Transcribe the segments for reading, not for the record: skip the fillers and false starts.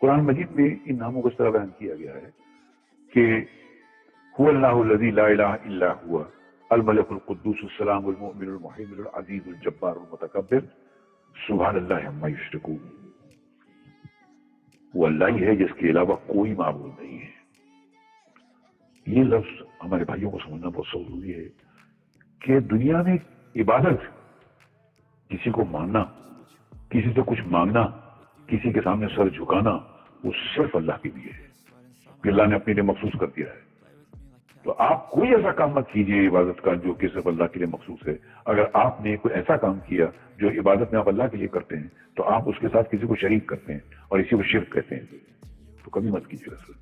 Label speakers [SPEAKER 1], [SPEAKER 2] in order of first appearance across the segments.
[SPEAKER 1] قرآن مجید میں ان ناموں کو اس طرح بیان کیا گیا ہے کہ هو اللہ الذی لا الہ الا هو الملک القدوس السلام المؤمن المحیمن العزیز الجبار المتکبر سبحان اللہ عما یشرکون. وہ اللہ ہی ہے جس کے علاوہ کوئی معبود نہیں ہے. یہ لفظ ہمارے بھائیوں کو سمجھنا بہت ضروری ہے کہ دنیا میں عبادت، کسی کو ماننا، کسی سے کچھ مانگنا، کسی کے سامنے سر جھکانا، وہ صرف اللہ کے لیے ہے کہ اللہ نے اپنے لیے مخصوص کر دیا ہے. تو آپ کوئی ایسا کام مت کیجئے عبادت کا جو کہ صرف اللہ کے لیے مخصوص ہے. اگر آپ نے کوئی ایسا کام کیا جو عبادت میں آپ اللہ کے لیے کرتے ہیں تو آپ اس کے ساتھ کسی کو شریک کرتے ہیں اور اسی کو شرک کہتے ہیں، تو کبھی مت کیجیے گا.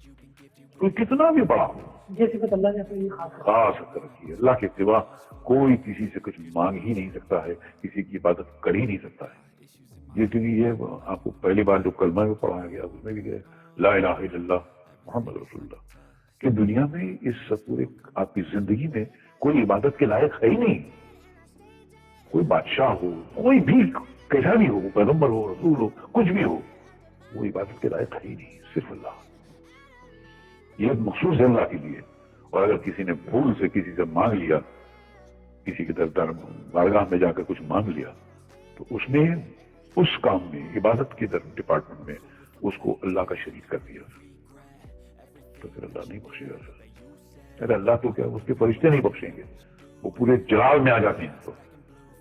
[SPEAKER 1] کوئی کتنا بھی بڑا ہو،
[SPEAKER 2] یہ صفت اللہ نے اپنے لیے
[SPEAKER 1] خاص کر رکھی ہے. اللہ کے سوا کوئی کسی سے کچھ مانگ ہی نہیں سکتا ہے، کسی کی عبادت کر ہی نہیں سکتا ہے. یہ کیونکہ یہ آپ کو پہلی بار جو کلمہ میں پڑھایا گیا اس میں بھی کہ لا الہ الا اللہ محمد رسول اللہ، کہ دنیا میں اس پورے آپ کی زندگی میں کوئی عبادت کے لائق ہے ہی نہیں. کوئی بادشاہ ہو، کوئی بھی کیسا بھی ہو، پیغمبر ہو، رسول ہو، کچھ بھی ہو، وہ عبادت کے لائق ہے ہی نہیں، صرف اللہ. یہ مخصوص ہے اللہ کے لیے. اور اگر کسی نے بھول سے کسی سے مانگ لیا، کسی کے در بارگاہ میں جا کر کچھ مانگ لیا، تو اس نے اس کام میں عبادت کے ڈپارٹمنٹ میں اس کو اللہ کا شریک کر دیا، تو پھر اللہ نہیں بخشے گا. ارے اللہ تو کیا اس کے فرشتے نہیں بخشیں گے، وہ پورے جلال میں آ جاتے ہیں. تو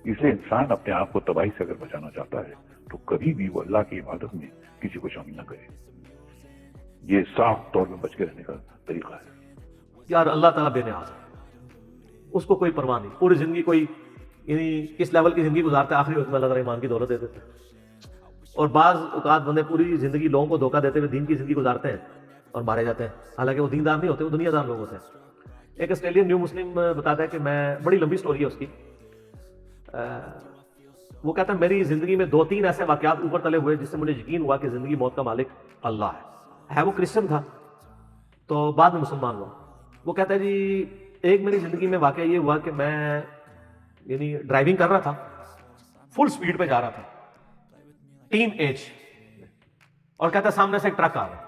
[SPEAKER 1] اس لیے انسان اپنے آپ کو تباہی سے اگر بچانا چاہتا ہے تو کبھی بھی وہ اللہ کی عبادت میں کسی کو شامل نہ کرے. یہ صاف طور میں بچ کے رہنے کا طریقہ ہے.
[SPEAKER 3] یار اللہ تعالیٰ بے نیاز ہے، اس کو کوئی پرواہ نہیں. پوری زندگی کوئی یعنی کس لیول کی زندگی گزارتا ہے، آخری وقت میں اللہ تعالیٰ ایمان کی دولت دے دیتے ہیں. اور بعض اوقات بندے پوری زندگی لوگوں کو دھوکہ دیتے ہوئے دین کی زندگی گزارتے ہیں اور مارے جاتے ہیں، حالانکہ وہ دیندار نہیں ہوتے، وہ دنیا دار لوگ ہوتے ہیں. ایک آسٹریلین نیو مسلم بتاتا ہے کہ میں، بڑی لمبی سٹوری ہے اس کی، وہ کہتا ہے میری زندگی میں 2-3 ایسے واقعات اوپر تلے ہوئے جس سے مجھے یقین ہوا کہ زندگی موت کا مالک اللہ ہے. وہ کرسچن تھا تو بعد میں مسلمان ہوا. وہ کہتا ہے جی ایک میری زندگی میں واقعہ یہ ہوا کہ میں یعنی ڈرائیونگ کر رہا تھا، فل سپیڈ پہ جا رہا تھا، ٹین ایج، اور کہتا ہے سامنے سے ایک ٹرک آ رہا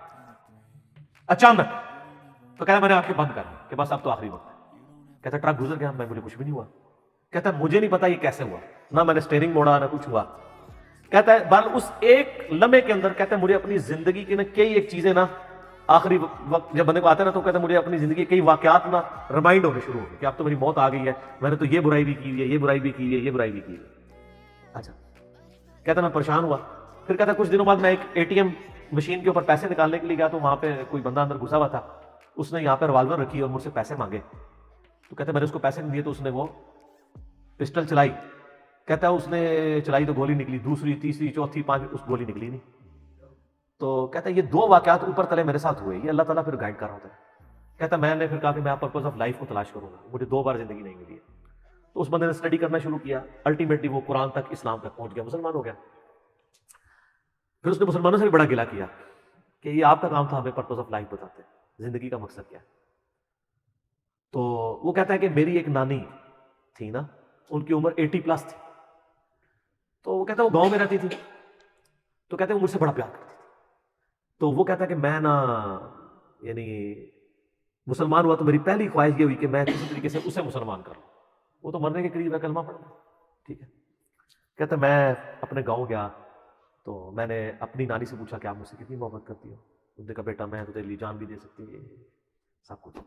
[SPEAKER 3] اچانک. تو کہتا ہے میں نے آنکھیں بند کر لی کہ بس اب تو آخری وقت ہے. کہتا ہے ٹرک گزر گیا، مجھے کچھ بھی نہیں ہوا. کہتا ہے مجھے نہیں پتا یہ کیسے ہوا، نہ میں نے اسٹیئرنگ موڑا نہ کچھ ہوا. کہتا ہے بل اس ایک لمحے کے اندر کہتا ہے مجھے اپنی زندگی کی نا کئی ایک چیزیں نا آخری وقت جب بندے کو آتا ہے نا تو کہتا ہے مجھے اپنی زندگی کے کئی واقعات نا ریمائنڈ ہونے شروع ہو گئے کہ اب تو میری موت آ گئی ہے، میں نے تو یہ برائی بھی کی ہے، یہ برائی بھی کی ہے، یہ برائی بھی کی ہے. اچھا کہتا ہے میں پریشان ہوا. پھر کہتا ہے کچھ دنوں بعد میں ایک ATM مشین کے اوپر پیسے نکالنے کے لیے گیا تو وہاں پہ کوئی بندہ اندر گھسا ہوا تھا. اس نے یہاں پہ ریوالور رکھی اور مجھ سے پیسے مانگے. تو کہتا ہے میں نے اس کو پیسے نہیں دیے تو اس نے وہ پسٹل چلائی. کہتا ہے اس نے چلائی تو گولی نکلی، دوسری تیسری چوتھی پانچویں، اس گولی نکلی نہیں. تو کہتا ہے یہ 2 واقعات اوپر تلے میرے ساتھ ہوئے، یہ اللہ تعالیٰ پھر گائیڈ کر رہا ہوتا ہے. کہتا ہے میں نے پھر کہا کہ میں پرپز آف لائف کو تلاش کروں گا، مجھے 2 بار زندگی نہیں ملی ہے. تو اس بندے نے اسٹڈی کرنا شروع کیا، الٹیمیٹلی وہ قرآن تک، اسلام تک پہنچ گیا، مسلمان ہو گیا. پھر اس نے مسلمانوں سے بھی بڑا گلہ کیا کہ یہ آپ کا کام تھا ہمیں پرپز آف لائف بتاتے، زندگی کا مقصد کیا ہے. تو وہ کہتا ہے کہ میری ایک نانی تھی نا، ان کی عمر 80+ تھی. تو وہ کہتا ہے وہ گاؤں میں رہتی تھی، تو کہتے ہیں وہ مجھ سے بڑا پیار کرتی تھی. تو وہ کہتا ہے کہ میں نا یعنی مسلمان ہوا تو میری پہلی خواہش یہ ہوئی کہ میں کسی طریقے سے اسے مسلمان کروں. وہ تو مرنے کے قریب ہے، کلمہ پڑھنا، ٹھیک ہے. کہتا ہے میں اپنے گاؤں گیا تو میں نے اپنی نانی سے پوچھا کہ آپ مجھ سے کتنی محبت کرتی ہو. اس نے کہا بیٹا میں تو تیرے لیے جان بھی دے سکتی ہے، سب کچھ.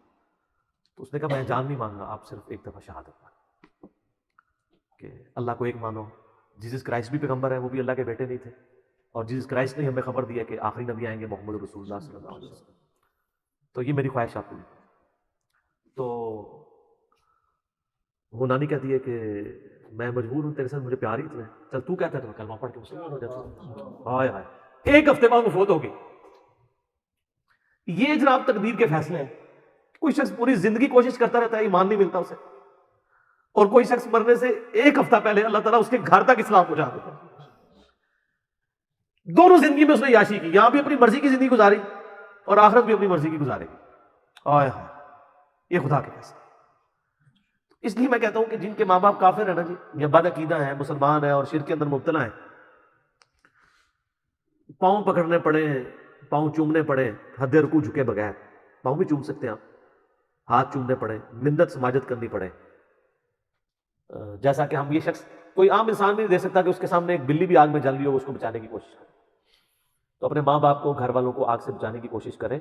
[SPEAKER 3] تو اس نے کہا میں جان نہیں مانگا، آپ صرف ایک دفعہ شہادت مانگو کہ اللہ کو ایک مانو. جیسس کرائسٹ بھی پیغمبر ہے، وہ بھی اللہ کے بیٹے نہیں تھے، اور جیسس کرائسٹ نے ہمیں خبر دیا کہ آخری نبی آئیں گے محمد رسول اللہ صلی اللہ علیہ وسلم. تو یہ میری خواہش آپ کو. تو وہ نانی کہتی ہے کہ میں مجبور ہوں، تیرے ساتھ مجھے پیار ہی اتنا ہے، چل تو کہتا ہے تو میں کلمہ پڑھ کے مسلمان ہو جاتا. ہائے ہائے 1 ہفتے بعد وہ فوت ہو گئی. یہ جناب تقدیر کے فیصلے ہیں. کوئی شخص پوری زندگی کوشش کرتا رہتا ہے، ایمان نہیں ملتا اسے، اور کوئی شخص مرنے سے 1 ہفتہ پہلے اللہ تعالیٰ اس کے گھر تک اسلام پہنچا دیتا ہے. دونوں زندگی میں اس نے یاشی کی، یہاں بھی اپنی مرضی کی زندگی گزاری اور آخرت بھی اپنی مرضی کی گزارے گی. آئے ہائے یہ خدا کے فیصلے. اس لیے میں کہتا ہوں کہ جن کے ماں باپ کافر ہیں نا جی، یا بد عقیدہ ہیں، مسلمان ہیں اور شرک کے اندر مبتلا ہیں، پاؤں پکڑنے پڑے، پاؤں چومنے پڑے حد رکوع جھکے بغیر، پاؤں بھی چوم سکتے ہیں آپ، ہاتھ چومنے پڑے، منت سماجت کرنی پڑے، جیسا کہ ہم یہ شخص کوئی عام انسان بھی نہیں دے سکتا کہ اس کے سامنے ایک بلی بھی آگ میں جل رہی ہو اس کو بچانے کی کوشش کرے. تو اپنے ماں باپ کو، گھر والوں کو آگ سے بچانے کی کوشش کریں.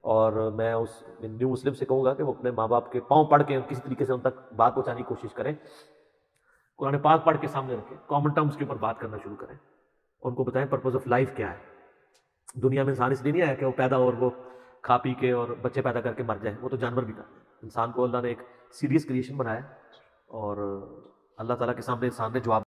[SPEAKER 3] اور میں اس نیو مسلم سے کہوں گا کہ وہ اپنے ماں باپ کے پاؤں پڑھ کے کسی طریقے سے ان تک بات پہنچانے کی کوشش کریں، قرآن پاک پڑھ کے سامنے رکھیں، کامن ٹرمز کے اوپر بات کرنا شروع کریں، ان کو بتائیں پرپز آف لائف کیا ہے. دنیا میں انسان اس لیے نہیں آیا کہ وہ پیدا اور وہ کھا پی کے اور بچے پیدا کر کے مر جائے، وہ تو جانور بھی تھا. انسان کو اللہ نے ایک سیریس کریشن بنایا، اور اللہ تعالیٰ کے سامنے انسان نے جواب